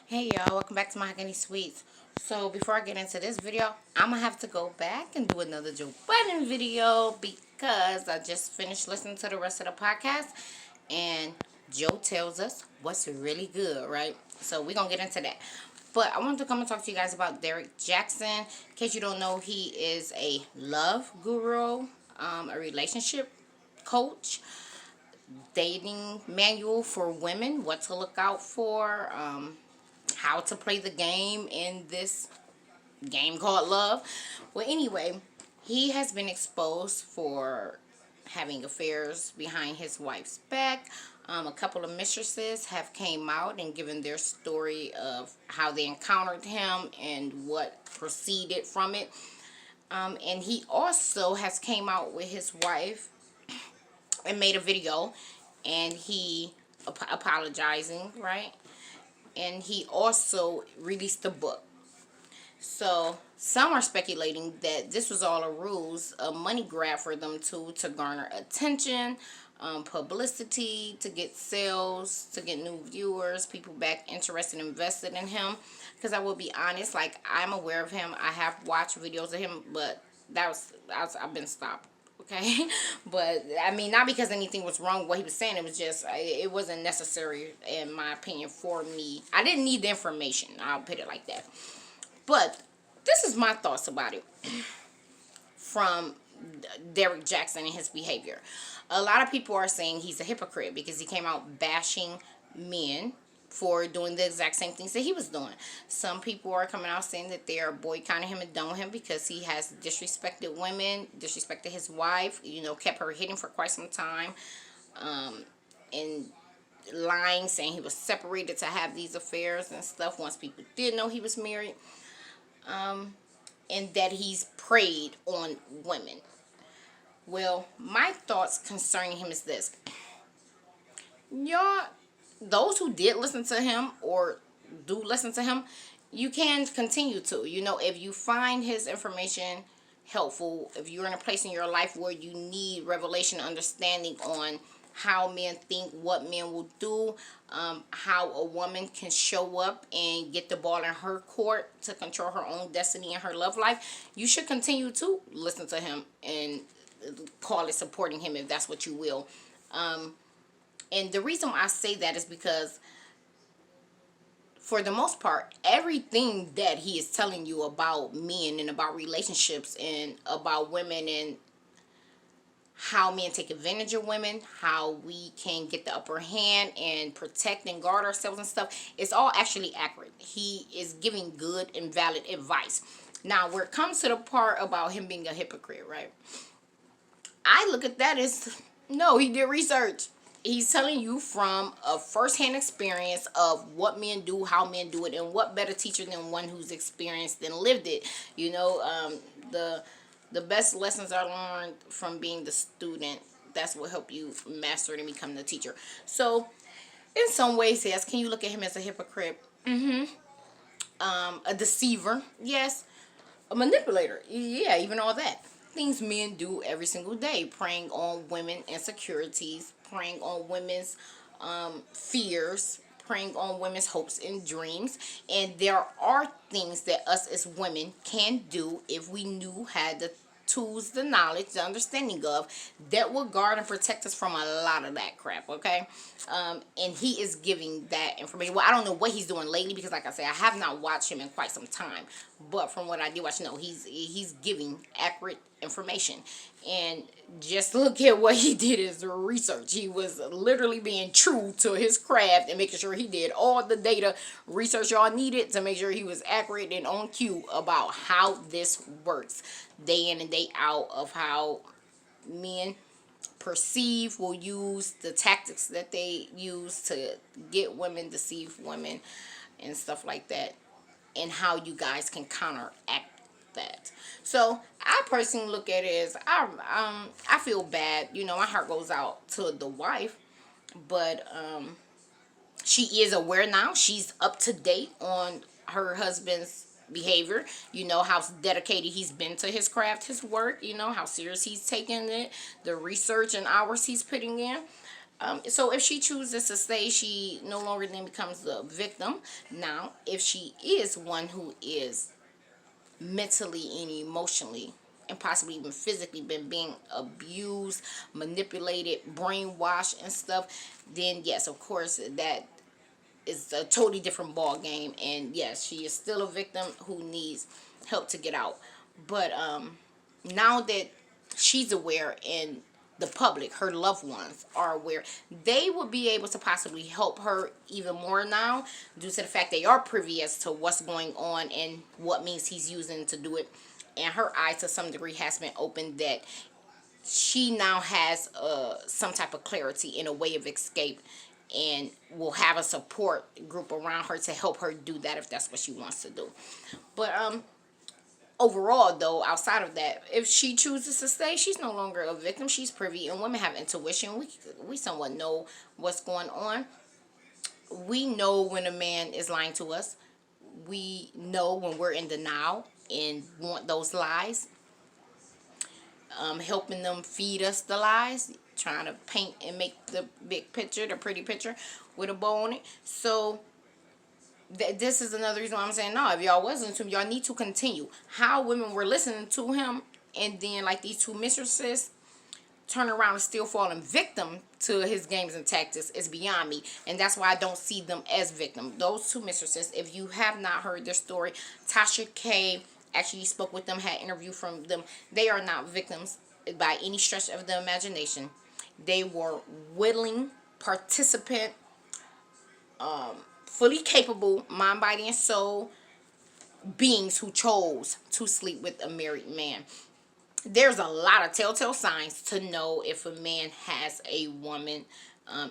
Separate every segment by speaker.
Speaker 1: Hey y'all, welcome back to my Honey Sweets. So before I get into this video, I'm gonna have to go back and do another Joe Budden video because I just finished listening to the rest of the podcast and Joe tells us what's really good, right? So we're gonna get into that. But I wanted to come and talk to you guys about Derrick Jaxn. In case you don't know, he is a love guru, a relationship coach, dating manual for women, what to look out for, how to play the game in this game called love. Well, anyway, he has been exposed for having affairs behind his wife's back. A couple of mistresses have came out and given their story of how they encountered him and what proceeded from it. And he also has came out with his wife and made a video, and he apologizing, right? And he also released a book. So some are speculating that this was all a ruse, a money grab for them to garner attention, publicity, to get sales, to get new viewers, people back interested, invested in him. Because I will be honest, like, I'm aware of him. I have watched videos of him, but I've been stopped. Okay, but I mean, not because anything was wrong with what he was saying. It was just, it wasn't necessary, in my opinion, for me. I didn't need the information. I'll put it like that. But this is my thoughts about it from Derrick Jaxn and his behavior. A lot of people are saying he's a hypocrite because he came out bashing men for doing the exact same things that he was doing. Some people are coming out saying that they are boycotting him and doning him because he has disrespected women, disrespected his wife, kept her hidden for quite some time, and lying, saying he was separated to have these affairs and stuff once people did know he was married, and that he's preyed on women. Well, my thoughts concerning him is this. Y'all, those who did listen to him or do listen to him, you can continue to. If you find his information helpful, if you're in a place in your life where you need revelation, understanding on how men think, what men will do, how a woman can show up and get the ball in her court to control her own destiny and her love life, you should continue to listen to him and call it supporting him if that's what you will. And the reason why I say that is because, for the most part, everything that he is telling you about men and about relationships and about women and how men take advantage of women, how we can get the upper hand and protect and guard ourselves and stuff, it's all actually accurate. He is giving good and valid advice. Now, where it comes to the part about him being a hypocrite, right? I look at that as, no, he did research. He's telling you from a first-hand experience of what men do, how men do it, and what better teacher than one who's experienced and lived it. The best lessons are learned from being the student. That's what help you master it and become the teacher. So, in some ways, yes, can you look at him as a hypocrite? A deceiver, yes. A manipulator, yeah, even all that. Things men do every single day, preying on women insecurities, preying on women's fears, preying on women's hopes and dreams. And there are things that us as women can do if we had the tools, the knowledge, the understanding of, that will guard and protect us from a lot of that crap, okay? And he is giving that information. Well, I don't know what he's doing lately because, like I said, I have not watched him in quite some time. But from what I do watch, no, he's giving accurate information. And just look at what he did as research. He was literally being true to his craft and making sure he did all the data research y'all needed to make sure he was accurate and on cue about how this works day in and day out, of how men perceive, will use the tactics that they use to get women, deceive women, and stuff like that, and how you guys can counteract that. So I personally look at it as, I feel bad. My heart goes out to the wife, but she is aware now. She's up to date on her husband's behavior. How dedicated he's been to his craft, his work. How serious he's taking it, the research and hours he's putting in. So if she chooses to stay, she no longer then becomes the victim. Now, if she is one who is mentally and emotionally and possibly even physically been being abused, manipulated, brainwashed and stuff, then yes, of course, that is a totally different ball game. And yes, she is still a victim who needs help to get out. But now that she's aware and the public, her loved ones, are aware, they will be able to possibly help her even more now, due to the fact they are privy as to what's going on and what means he's using to do it. And her eyes to some degree has been opened, that she now has some type of clarity and a way of escape, and will have a support group around her to help her do that if that's what she wants to do. But overall, though, outside of that, if she chooses to stay, she's no longer a victim. She's privy, and women have intuition. We somewhat know what's going on. We know when a man is lying to us. We know when we're in denial and want those lies. Helping them feed us the lies, trying to paint and make the big picture, the pretty picture with a bow on it. So this is another reason why I'm saying, no, if y'all wasn't to him, y'all need to continue. How women were listening to him, and then like these two mistresses turn around and still falling victim to his games and tactics is beyond me. And that's why I don't see them as victims. Those two mistresses, if you have not heard their story, Tasha K actually spoke with them, had interview from them. They are not victims by any stretch of the imagination. They were willing participant, fully capable, mind, body, and soul beings who chose to sleep with a married man. There's a lot of telltale signs to know if a man has a woman,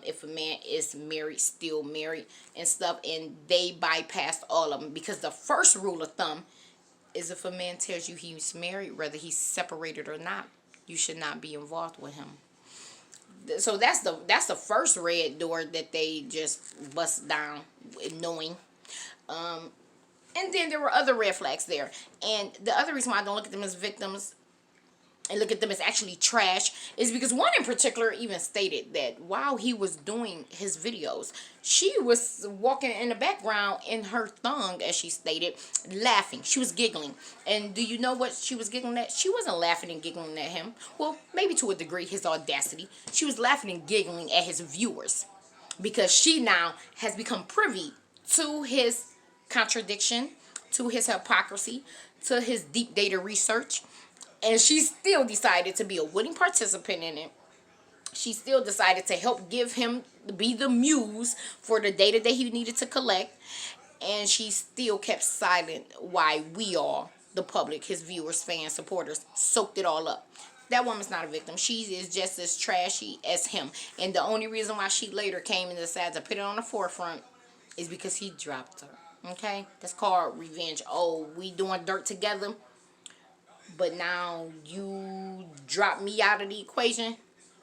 Speaker 1: if a man is married, still married and stuff, and they bypassed all of them, because the first rule of thumb is if a man tells you he's married, whether he's separated or not, you should not be involved with him. So that's the first red door that they just bust down, knowing. And then there were other red flags there. And the other reason why I don't look at them as victims and look at them as actually trash is because one in particular even stated that while he was doing his videos, she was walking in the background in her thong, as she stated, laughing. She was giggling. And do you know what she was giggling at? She wasn't laughing and giggling at him. Well, maybe to a degree, his audacity. She was laughing and giggling at his viewers, because she now has become privy to his contradiction, to his hypocrisy, to his deep data research. And she still decided to be a willing participant in it. She still decided to help give him, be the muse for the data that he needed to collect. And she still kept silent while we all, the public, his viewers, fans, supporters, soaked it all up. That woman's not a victim. She is just as trashy as him. And the only reason why she later came and decided to put it on the forefront is because he dropped her. Okay? That's called revenge. Oh, we doing dirt together, but now you drop me out of the equation,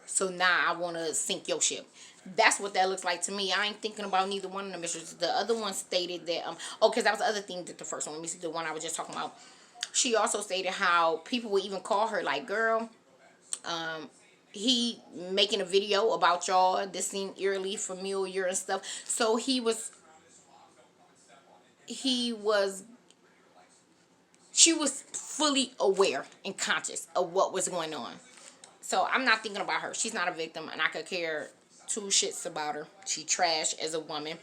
Speaker 1: so now I want to sink your ship. That's what that looks like to me. I ain't thinking about neither one of them mistresses. The other one stated that, because that was the other thing that the first one, let me see, the one I was just talking about. She also stated how people would even call her like, girl, he making a video about y'all. This seemed eerily familiar and stuff. So she was fully aware and conscious of what was going on. So I'm not thinking about her. She's not a victim, and I could care two shits about her. She trash as a woman.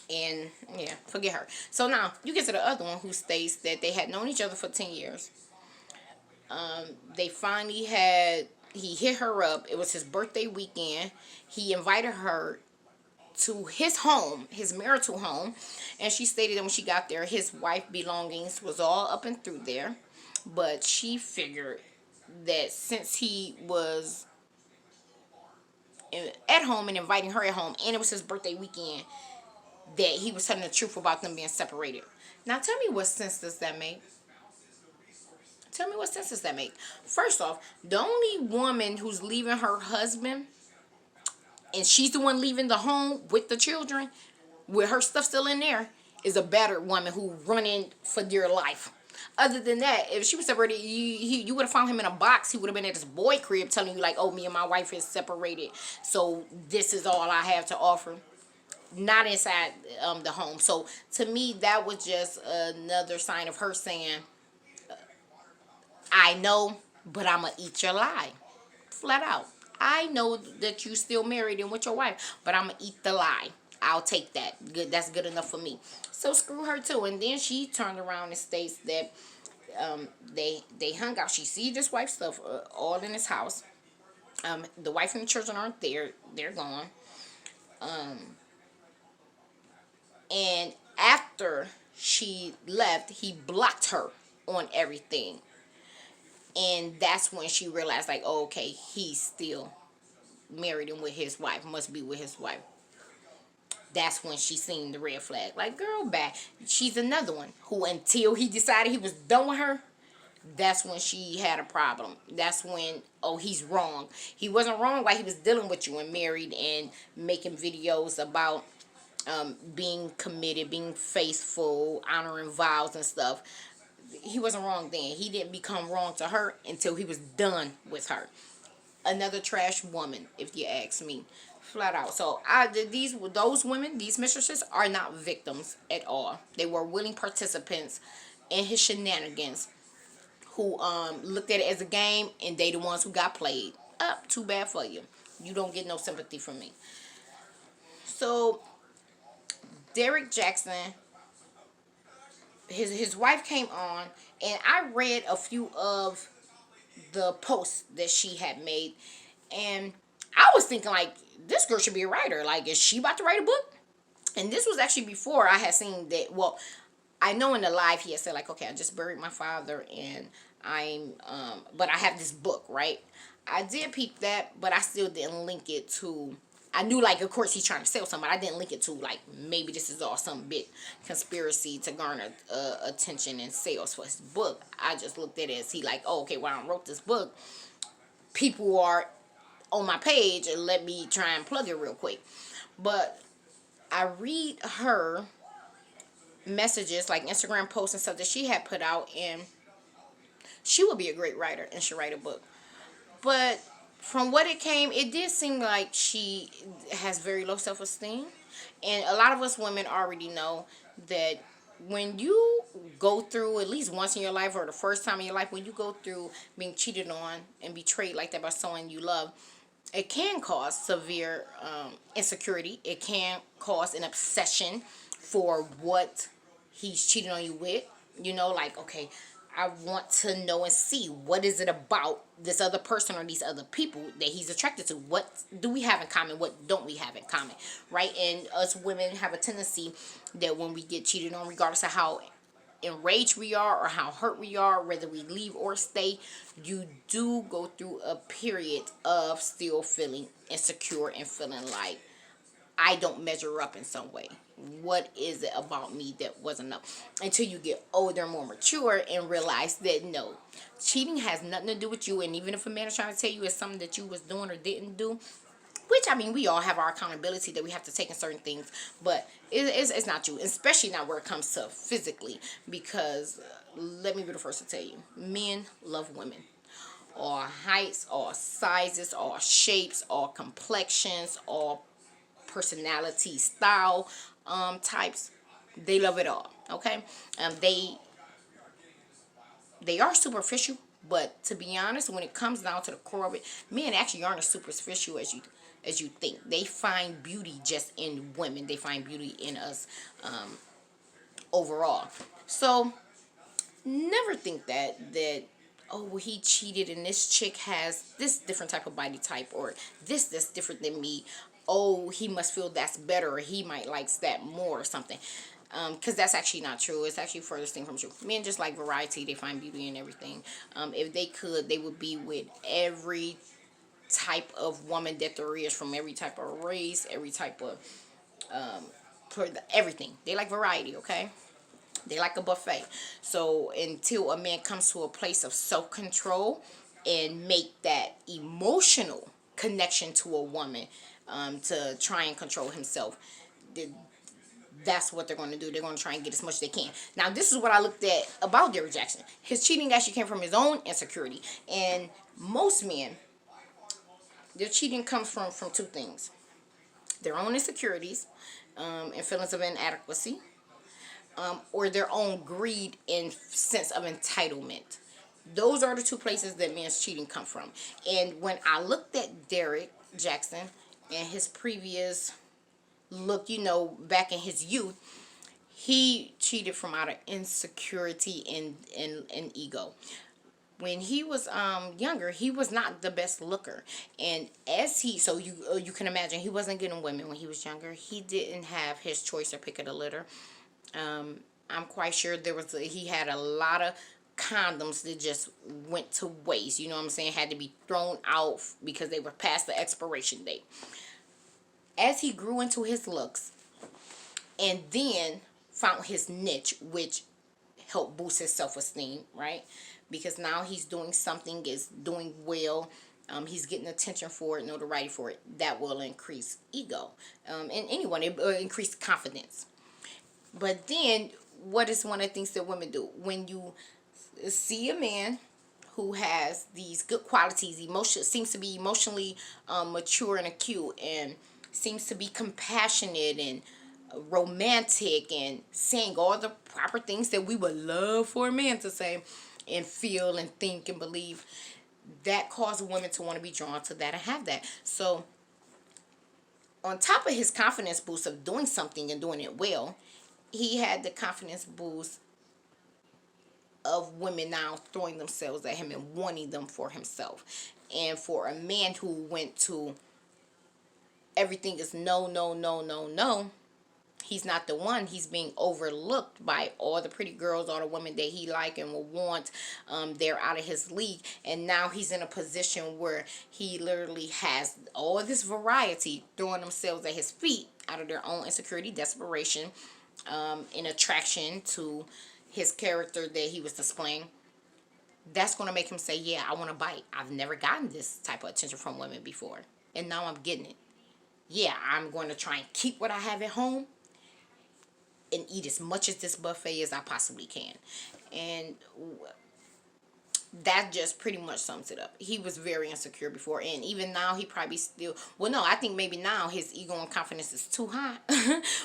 Speaker 1: And yeah, forget her. So now you get to the other one, who states that they had known each other for 10 years. They finally he hit her up. It was his birthday weekend. He invited her to his home, his marital home, and she stated that when she got there, his wife belongings was all up and through there, but she figured that since he was at home and inviting her at home, and it was his birthday weekend, that he was telling the truth about them being separated. Now tell me, what sense does that make? Tell me, what sense does that make? First off, the only woman who's leaving her husband, and she's the one leaving the home with the children, with her stuff still in there, is a battered woman who running for dear life. Other than that, if she was separated, you would have found him in a box. He would have been at his boy crib telling you like, oh, me and my wife is separated, so this is all I have to offer. Not inside the home. So to me, that was just another sign of her saying, I know, but I'm going to eat your lie. Flat out. I know that you still married and with your wife, but I'm going to eat the lie. I'll take that. Good. That's good enough for me. So screw her too. And then she turned around and states that they hung out. She see this wife stuff all in his house. The wife and the children aren't there. They're gone. And after she left, he blocked her on everything. And that's when she realized, like, oh, okay, he's still married and with his wife. Must be with his wife. That's when she seen the red flag. Like, girl, back. She's another one who, until he decided he was done with her, that's when she had a problem. That's when, oh, he's wrong. He wasn't wrong while he was dealing with you and married and making videos about being committed, being faithful, honoring vows and stuff. He wasn't wrong then. He didn't become wrong to her until he was done with her. Another trash woman, if you ask me, flat out. So those women, these mistresses, are not victims at all. They were willing participants in his shenanigans, who looked at it as a game, and they the ones who got played. Too bad for you. You don't get no sympathy from me. So Derrick Jaxn, his wife came on, and I read a few of the posts that she had made, and I was thinking like, this girl should be a writer. Like, is she about to write a book? And this was actually before I had seen that. Well, I know in the live he had said like, okay, I just buried my father, and but I have this book, right? I did peep that, but I still didn't link it to. I knew, like, of course he's trying to sell something, but I didn't link it to, like, maybe this is all some big conspiracy to garner attention and sales for his book. I just looked at it as he like, oh, okay, well, I wrote this book. People are on my page, and let me try and plug it real quick. But I read her messages, like Instagram posts and stuff that she had put out, and she would be a great writer and should write a book. But from what it came, it did seem like she has very low self-esteem. And a lot of us women already know that when you go through, at least once in your life or the first time in your life, when you go through being cheated on and betrayed like that by someone you love, it can cause severe insecurity. It can cause an obsession for what he's cheating on you with. You know, like, okay, I want to know and see what is it about this other person or these other people that he's attracted to. What do we have in common? What don't we have in common? Right? And us women have a tendency that when we get cheated on, regardless of how enraged we are or how hurt we are, whether we leave or stay, you do go through a period of still feeling insecure and feeling like I don't measure up in some way. What is it about me that wasn't enough? Until you get older, more mature, and realize that no, cheating has nothing to do with you. And even if a man is trying to tell you it's something that you was doing or didn't do, which, I mean, we all have our accountability that we have to take in certain things, but it's not you, especially not where it comes to physically, because let me be the first to tell you, men love women. All heights, all sizes, all shapes, all complexions, all personality, style types. They love it all. Okay, they are superficial, but to be honest, when it comes down to the core of it, men actually aren't as superficial as you think. They find beauty just in women. They find beauty in us overall. So never think that oh, well, he cheated and this chick has this different type of body type, or this different than me. Oh, he must feel that's better, or he might likes that more or something. Because that's actually not true. It's actually furthest thing from true. Men just like variety. They find beauty in everything. If they could, they would be with every type of woman that there is, from every type of race, every type of everything. They like variety, okay? They like a buffet. So until a man comes to a place of self-control and make that emotional connection to a woman, to try and control himself, that's what they're going to do. They're going to try and get as much as they can. Now, this is what I looked at about Derrick Jaxn. His cheating actually came from his own insecurity. And most men, their cheating comes from two things. Their own insecurities and feelings of inadequacy, or their own greed and sense of entitlement. Those are the two places that men's cheating come from. And when I looked at Derrick Jaxn and his previous look, back in his youth, he cheated from out of insecurity and ego. When he was younger, he was not the best looker, and so you can imagine, he wasn't getting women when he was younger. He didn't have his choice or pick of the litter. I'm quite sure he had a lot of condoms that just went to waste. You know what I'm saying? Had to be thrown out because they were past the expiration date. As he grew into his looks, and then found his niche, which helped boost his self-esteem, right? Because now he's doing something, is doing well. He's getting attention for it, notoriety for it. That will increase ego. And anyone, it will increase confidence. But then, what is one of the things that women do? When you see a man who has these good qualities, seems to be emotionally mature and acute, and seems to be compassionate and romantic, and saying all the proper things that we would love for a man to say and feel and think and believe, that causes women to want to be drawn to that and have that. So on top of his confidence boost of doing something and doing it well, he had the confidence boost of women now throwing themselves at him and wanting them for himself. And for a man who went to everything is no, no, no, no, no, he's not the one. He's being overlooked by all the pretty girls, all the women that he like and will want. They're out of his league. And now he's in a position where he literally has all this variety throwing themselves at his feet out of their own insecurity, desperation, in attraction to his character that he was displaying. That's going to make him say, yeah, I want to bite. I've never gotten this type of attention from women before, and now I'm getting it. Yeah, I'm going to try and keep what I have at home and eat as much of this buffet as I possibly can. And that just pretty much sums it up. He was very insecure before, and even now he probably still, well, no, I think maybe now his ego and confidence is too high.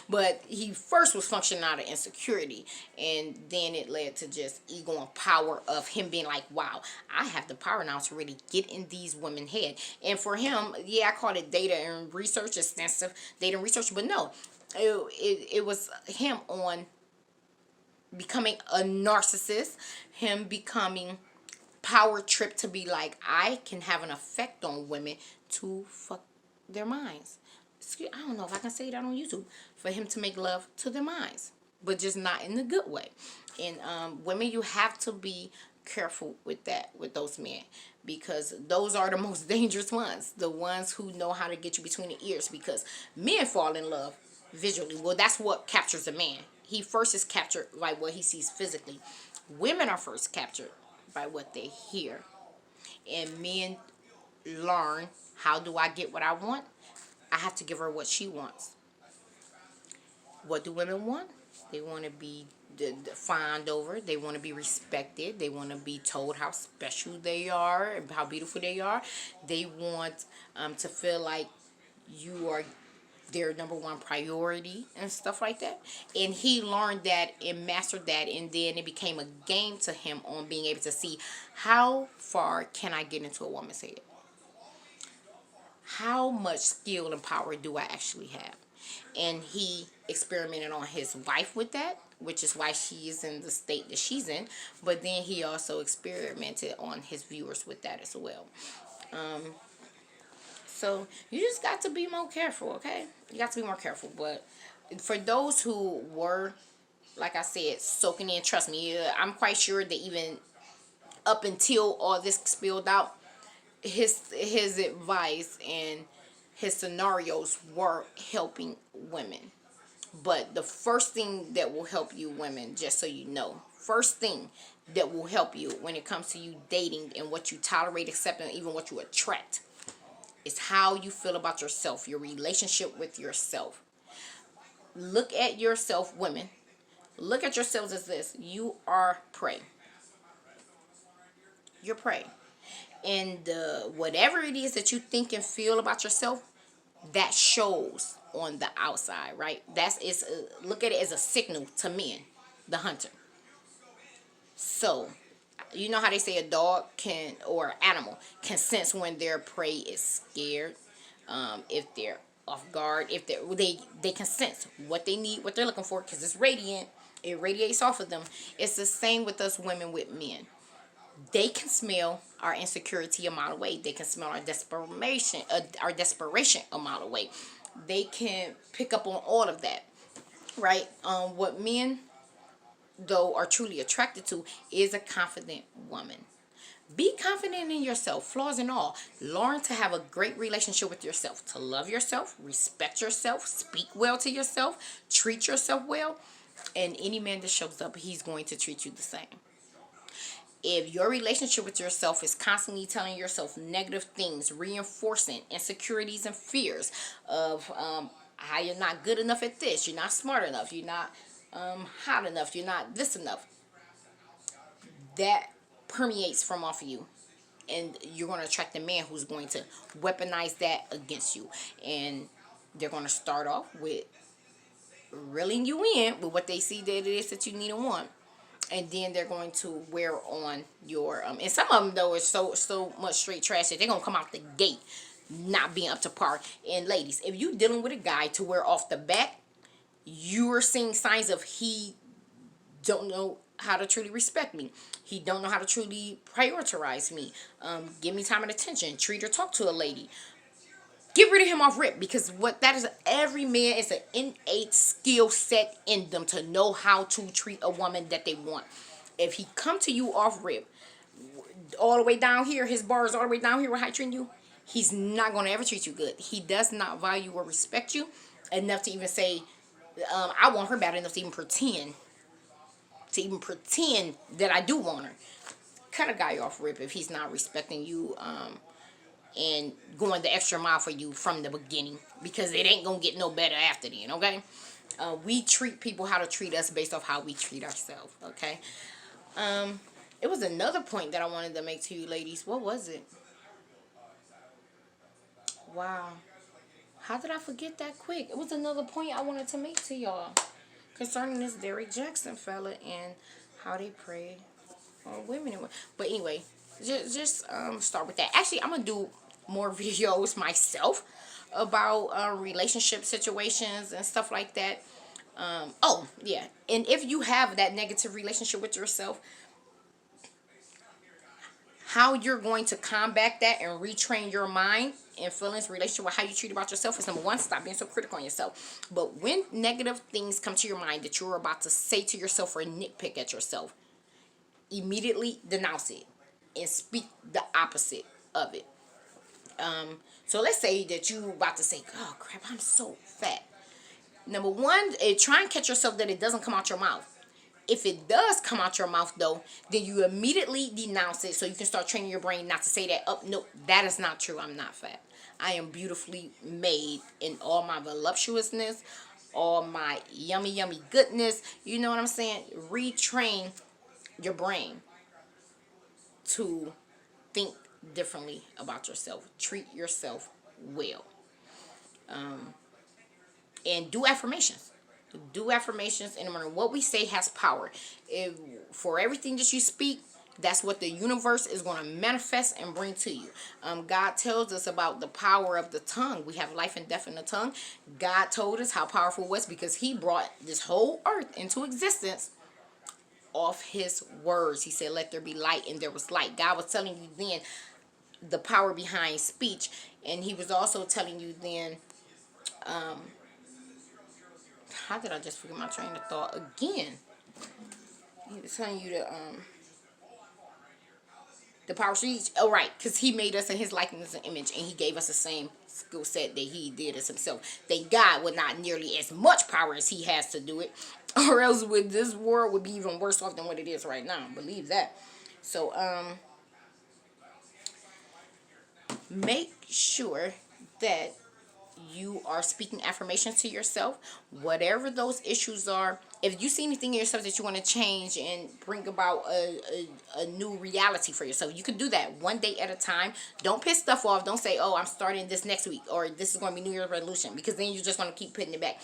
Speaker 1: But he first was functioning out of insecurity, and then it led to just ego and power of him being like, wow, I have the power now to really get in these women's head. And for him, yeah, I called it data and research, extensive data and research, but no, it was him on becoming a narcissist, him becoming power trip to be like, I can have an effect on women to fuck their minds. I don't know if I can say that on YouTube. For him to make love to their minds, but just not in the good way. And women, you have to be careful with that, with those men, because those are the most dangerous ones, the ones who know how to get you between the ears. Because men fall in love visually. Well, that's what captures a man. He first is captured by what he sees physically. Women are first captured by what they hear. And men learn, how do I get what I want? I have to give her what she wants. What do women want? They want to be fawned over. They want to be respected. They want to be told how special they are, how beautiful they are. They want to feel like you are their number one priority and stuff like that. And he learned that and mastered that, and then it became a game to him on being able to see, how far can I get into a woman's head? How much skill and power do I actually have? And he experimented on his wife with that, which is why she is in the state that she's in. But then he also experimented on his viewers with that as well. So you just got to be more careful, okay? You got to be more careful. But for those who were, like I said, soaking in, trust me, I'm quite sure that even up until all this spilled out, his advice and his scenarios were helping women. But the first thing that will help you, women, just so you know, first thing that will help you when it comes to you dating and what you tolerate, accept, and even what you attract, is how you feel about yourself, your relationship with yourself. Look at yourself, women. Look at yourselves as this. You are prey. You're prey. And whatever it is that you think and feel about yourself, that shows on the outside, right? Look at it as a signal to men, the hunter. So, you know how they say a dog can, or animal can sense when their prey is scared, if they're off guard, if they can sense what they need, what they're looking for, because it's radiant. It radiates off of them. It's the same with us women with men. They can smell our insecurity a mile away. They can smell our desperation a mile away. They can pick up on all of that, right? What men though are truly attracted to is a confident woman. Be confident in yourself, flaws and all. Learn to have a great relationship with yourself, to love yourself, respect yourself, speak well to yourself, treat yourself well, and any man that shows up, he's going to treat you the same. If your relationship with yourself is constantly telling yourself negative things, reinforcing insecurities and fears of how you're not good enough at this, you're not smart enough, you're not hot enough, you're not this enough, that permeates from off of you. And you're going to attract a man who's going to weaponize that against you. And they're going to start off with reeling you in with what they see that it is that you need and want. And then they're going to wear on your and some of them though is so much straight trash that they're gonna come out the gate not being up to par. And ladies, if you dealing with a guy to where off the bat you're seeing signs of he don't know how to truly respect me, he don't know how to truly prioritize me, give me time and attention, treat or talk to a lady, get rid of him off rip, because what that is, every man is an innate skill set in them to know how to treat a woman that they want. If he come to you off rip, all the way down here, his bar is all the way down here with how treating you, he's not going to ever treat you good. He does not value or respect you enough to even say, I want her bad enough to even pretend that I do want her. Cut a guy off rip if he's not respecting you, and going the extra mile for you from the beginning, because it ain't gonna get no better after then. Okay, we treat people how to treat us based off how we treat ourselves. Okay, it was another point that I wanted to make to you ladies. What was it? Wow, how did I forget that quick? It was another point I wanted to make to y'all concerning this Derrick Jaxn fella and how they pray on women. But anyway, just start with that. Actually, I'm gonna do more videos myself about relationship situations and stuff like that. Oh yeah, and if you have that negative relationship with yourself, how you're going to combat that and retrain your mind and feelings relationship with how you treat about yourself is number one, stop being so critical on yourself. But when negative things come to your mind that you're about to say to yourself or nitpick at yourself, immediately denounce it and speak the opposite of it. So let's say that you about to say, oh crap, I'm so fat. Number one, try and catch yourself that it doesn't come out your mouth. If it does come out your mouth though, then you immediately denounce it so you can start training your brain not to say that. Oh, no, that is not true. I'm not fat. I am beautifully made in all my voluptuousness, all my yummy, yummy goodness. You know what I'm saying? Retrain your brain to think differently about yourself. Treat yourself well. And do affirmations. Do affirmations in the morning. What we say has power. If for everything that you speak, that's what the universe is going to manifest and bring to you. God tells us about the power of the tongue. We have life and death in the tongue. God told us how powerful it was because he brought this whole earth into existence off his words. He said, let there be light, and there was light. God was telling you then the power behind speech. And he was also telling you then, how did I just forget my train of thought again? He was telling you the power speech. Oh, right, because he made us in his likeness and image, and he gave us the same skill set that he did as himself. Thank God with not nearly as much power as he has to do it, or else this world would be even worse off than what it is right now. Believe that. So, make sure that you are speaking affirmations to yourself, whatever those issues are. If you see anything in yourself that you want to change and bring about a new reality for yourself, you can do that one day at a time. Don't piss stuff off. Don't say, oh, I'm starting this next week, or this is going to be New Year's resolution, because then you're just going to keep putting it back.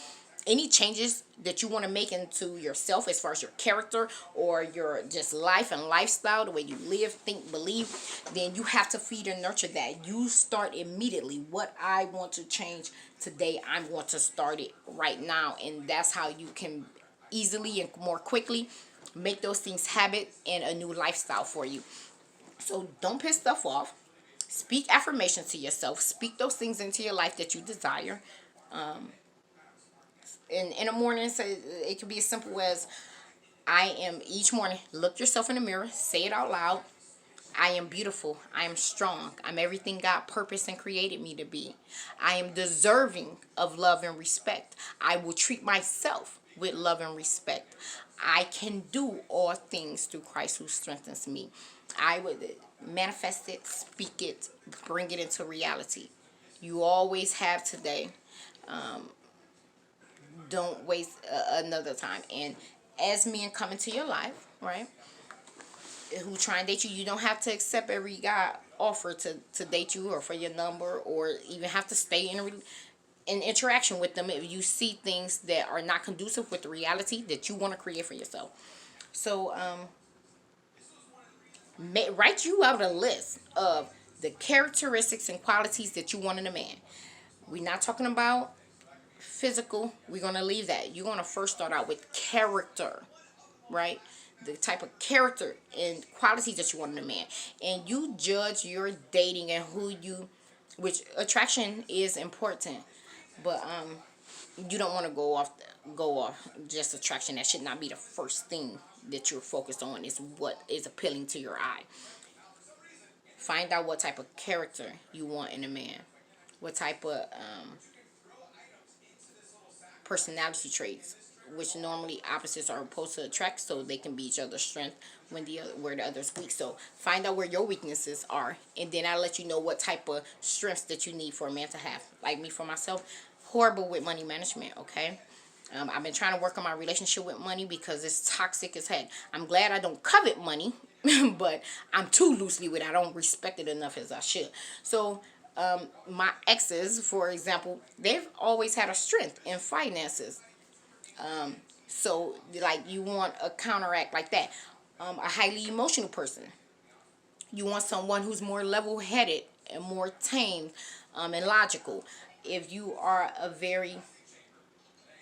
Speaker 1: Any changes that you want to make into yourself, as far as your character or your just life and lifestyle, the way you live, think, believe, then you have to feed and nurture that. You start immediately. What I want to change today, I'm going to start it right now. And that's how you can easily and more quickly make those things habit and a new lifestyle for you. So don't piss stuff off. Speak affirmations to yourself. Speak those things into your life that you desire. In the morning, so it could be as simple as, I am, each morning, look yourself in the mirror, say it out loud. I am beautiful. I am strong. I'm everything God purposed and created me to be. I am deserving of love and respect. I will treat myself with love and respect. I can do all things through Christ who strengthens me. I would manifest it, speak it, bring it into reality. You always have today. Don't waste another time. And as men come into your life, right, who try and date you, you don't have to accept every guy offer to date you, or for your number, or even have to stay in interaction with them if you see things that are not conducive with the reality that you want to create for yourself. So write you out a list of the characteristics and qualities that you want in a man. We're not talking about physical. We're going to leave that. You're going to first start out with character, right? The type of character and qualities that you want in a man. And you judge your dating and which attraction is important, but you don't want to go off just attraction. That should not be the first thing that you're focused on. Is what is appealing to your eye. Find out what type of character you want in a man. What type of personality traits, which normally opposites are opposed to attract, so they can be each other's strength where the other's weak. So find out where your weaknesses are, and then I'll let you know what type of strengths that you need for a man to have. Like me, for myself, horrible with money management. Okay, I've been trying to work on my relationship with money because it's toxic as heck. I'm glad I don't covet money, but I'm too loosely with it. I don't respect it enough as I should. So my exes, for example, they've always had a strength in finances. So like, you want a counteract like that. A highly emotional person. You want someone who's more level-headed and more tame and logical. If you are a very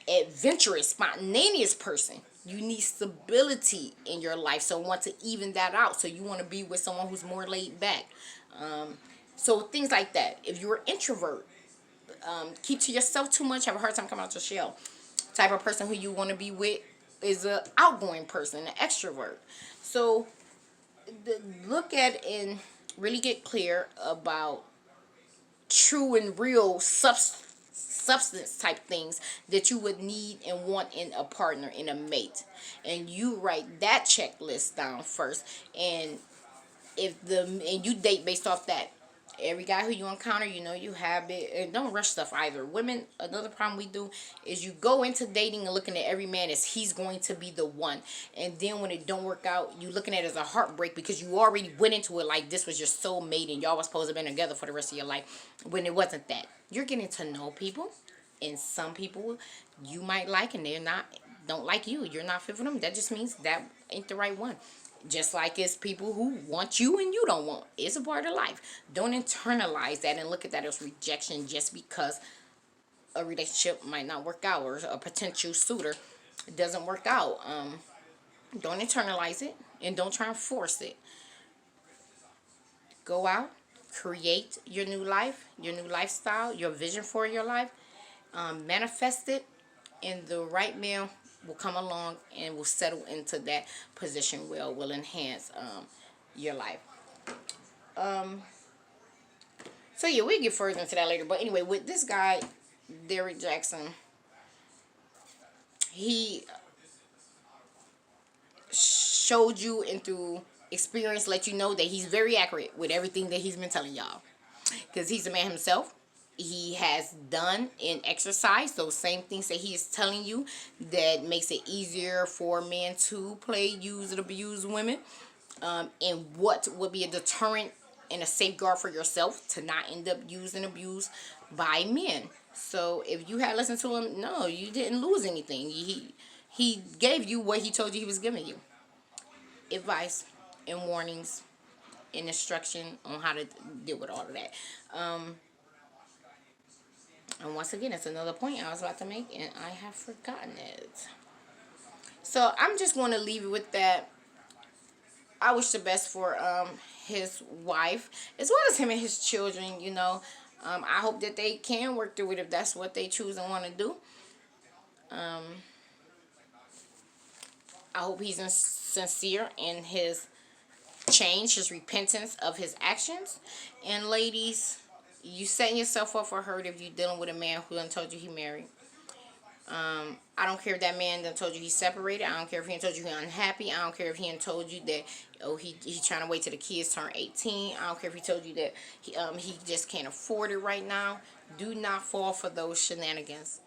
Speaker 1: adventurous, spontaneous person, you need stability in your life. So want to even that out. So you want to be with someone who's more laid back. So things like that. If you're an introvert, keep to yourself too much, have a hard time coming out your shell. Type of person who you want to be with is an outgoing person, an extrovert. So look at and really get clear about true and real substance type things that you would need and want in a partner, in a mate. And you write that checklist down first. And you date based off that. Every guy who you encounter, you have it. And don't rush stuff either. Women, another problem we do is you go into dating and looking at every man as he's going to be the one. And then when it don't work out, you looking at it as a heartbreak because you already went into it like this was your soulmate and y'all was supposed to have been together for the rest of your life, when it wasn't that. You're getting to know people, and some people you might like and don't like you. You're not fit for them. That just means that ain't the right one. Just like it's people who want you and you don't want. It's a part of life. Don't internalize that and look at that as rejection just because a relationship might not work out, or a potential suitor doesn't work out. Don't internalize it, and don't try and force it. Go out, create your new life, your new lifestyle, your vision for your life. Manifest it, and the right man will come along and will settle into that position will enhance your life. So yeah, we'll get further into that later. But anyway, with this guy, Derrick Jaxn, he showed you and through experience let you know that he's very accurate with everything that he's been telling y'all. Because he's a man himself. he has done in exercise, those same things that he is telling you that makes it easier for men to play, use, and abuse women, and what would be a deterrent and a safeguard for yourself to not end up used and abused by men. So if you had listened to him, no, you didn't lose anything. He gave you what he told you he was giving you: advice and warnings and instruction on how to deal with all of that. And once again, it's another point I was about to make, and I have forgotten it. So I'm just going to leave it with that. I wish the best for his wife, as well as him and his children. I hope that they can work through it if that's what they choose and want to do. I hope he's sincere in his change, his repentance of his actions. And ladies, you setting yourself up for hurt if you're dealing with a man who done told you he married. I don't care if that man done told you he's separated. I don't care if he done told you he's unhappy. I don't care if he done told you that he trying to wait till the kids turn 18. I don't care if he told you that he just can't afford it right now. Do not fall for those shenanigans.